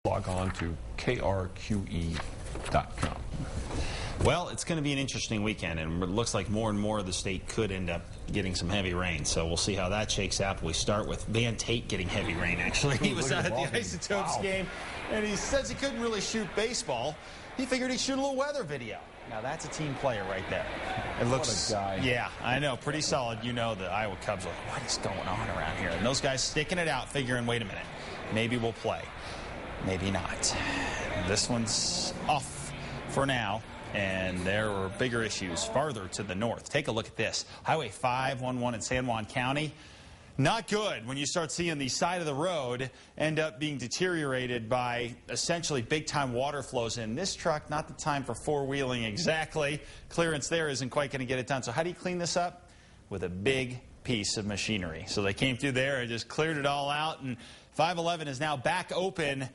Log on to krqe.com. Well, it's going to be an interesting weekend, and it looks like more and more of the state could end up getting some heavy rain. So we'll see how that shakes out. We start with Van Tate getting heavy rain, actually. He was out at the Isotopes game, and he says he couldn't really shoot baseball. He figured he'd shoot a little weather video. Now, that's a team player right there. It looks, what a guy. Yeah, I know, pretty solid. You know, the Iowa Cubs are like, what is going on around here? And those guys sticking it out, figuring, wait a minute, maybe we'll play. Maybe not. This one's off for now, and there are bigger issues farther to the north. Take a look at this. Highway 511 in San Juan County. Not good when you start seeing the side of the road end up being deteriorated by essentially big-time water flows in. This truck, not the time for four-wheeling exactly. Clearance there isn't quite going to get it done. So how do you clean this up? With a big piece of machinery. So they came through there and just cleared it all out, and 511 is now back open.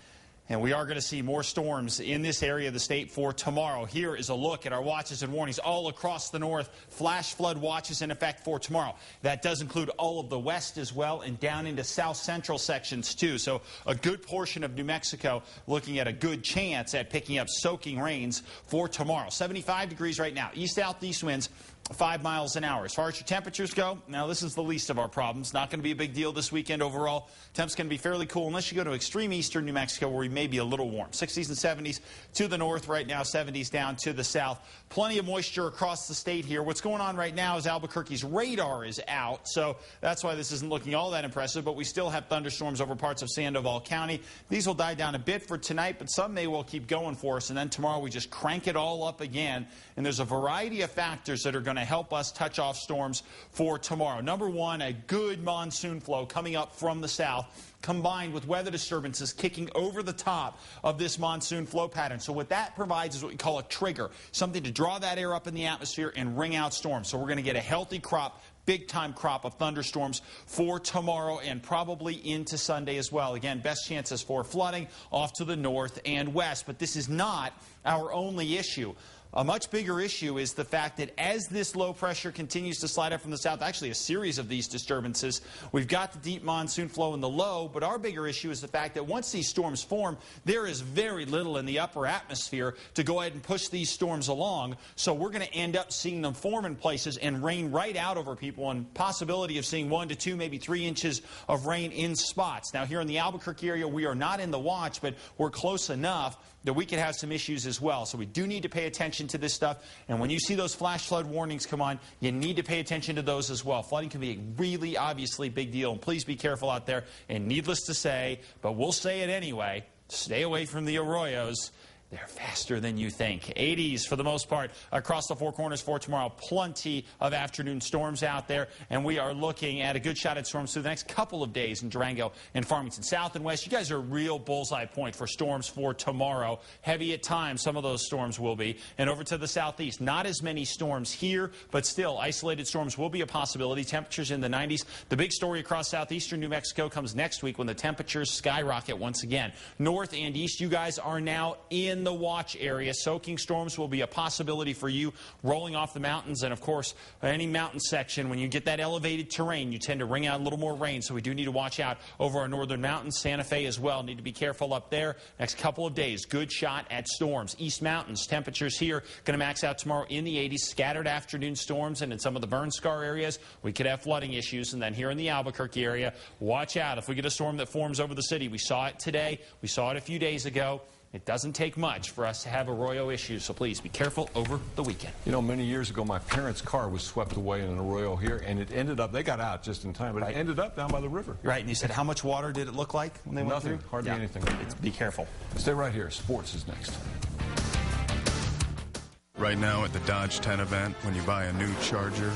And we are going to see more storms in this area of the state for tomorrow. Here is a look at our watches and warnings all across the north. Flash flood watches in effect for tomorrow. That does include all of the west as well and down into south central sections too. So a good portion of New Mexico looking at a good chance at picking up soaking rains for tomorrow. 75 degrees right now. East-southeast winds 5 miles an hour. As far as your temperatures go, now this is the least of our problems. Not going to be a big deal this weekend overall. Temps going to be fairly cool unless you go to extreme eastern New Mexico where we may be a little warm. 60s and 70s to the north right now, 70s down to the south. Plenty of moisture across the state here. What's going on right now is Albuquerque's radar is out, so that's why this isn't looking all that impressive, but we still have thunderstorms over parts of Sandoval County. These will die down a bit for tonight, but some may well keep going for us, and then tomorrow we just crank it all up again, and there's a variety of factors that are going to help us touch off storms for tomorrow. Number one, a good monsoon flow coming up from the south, combined with weather disturbances kicking over the top of this monsoon flow pattern. So what that provides is what we call a trigger, something to draw that air up in the atmosphere and ring out storms. So we're going to get a healthy crop, big-time crop of thunderstorms for tomorrow and probably into Sunday as well. Again, best chances for flooding off to the north and west. But this is not our only issue. A much bigger issue is the fact that as this low pressure continues to slide up from the south, actually a series of these disturbances, we've got the deep monsoon flow in the low, but our bigger issue is the fact that once these storms form, there is very little in the upper atmosphere to go ahead and push these storms along. So we're going to end up seeing them form in places and rain right out over people, and possibility of seeing 1 to 2, maybe 3 inches of rain in spots. Now here in the Albuquerque area, we are not in the watch, but we're close enough that we could have some issues as well. So we do need to pay attention to this stuff. And when you see those flash flood warnings come on, you need to pay attention to those as well. Flooding can be a really obviously big deal. And please be careful out there. And needless to say, but we'll say it anyway, stay away from the arroyos. They're faster than you think. 80s for the most part across the Four Corners for tomorrow. Plenty of afternoon storms out there, and we are looking at a good shot at storms through the next couple of days in Durango and Farmington. South and west, you guys are a real bullseye point for storms for tomorrow. Heavy at times, some of those storms will be. And over to the southeast, not as many storms here, but still isolated storms will be a possibility. Temperatures in the 90s. The big story across southeastern New Mexico comes next week when the temperatures skyrocket once again. North and east, you guys are now in the watch area. Soaking storms will be a possibility for you rolling off the mountains, and of course any mountain section, when you get that elevated terrain, you tend to ring out a little more rain, so we do need to watch out over our northern mountains. Santa Fe as well, need to be careful up there. Next couple of days, good shot at storms. East Mountains, temperatures here going to max out tomorrow in the 80s. Scattered afternoon storms, and in some of the burn scar areas we could have flooding issues. And then here in the Albuquerque area, watch out if we get a storm that forms over the city. We saw it today, we saw it a few days ago. It doesn't take much for us to have arroyo issues, so please be careful over the weekend. You know, many years ago, my parents' car was swept away in an arroyo here, and it ended up, they got out just in time, but It ended up down by the river. Right, and you said how much water did it look like when they went through? Nothing, hardly anything. Be careful. Stay right here. Sports is next. Right now at the Dodge 10 event, when you buy a new Charger,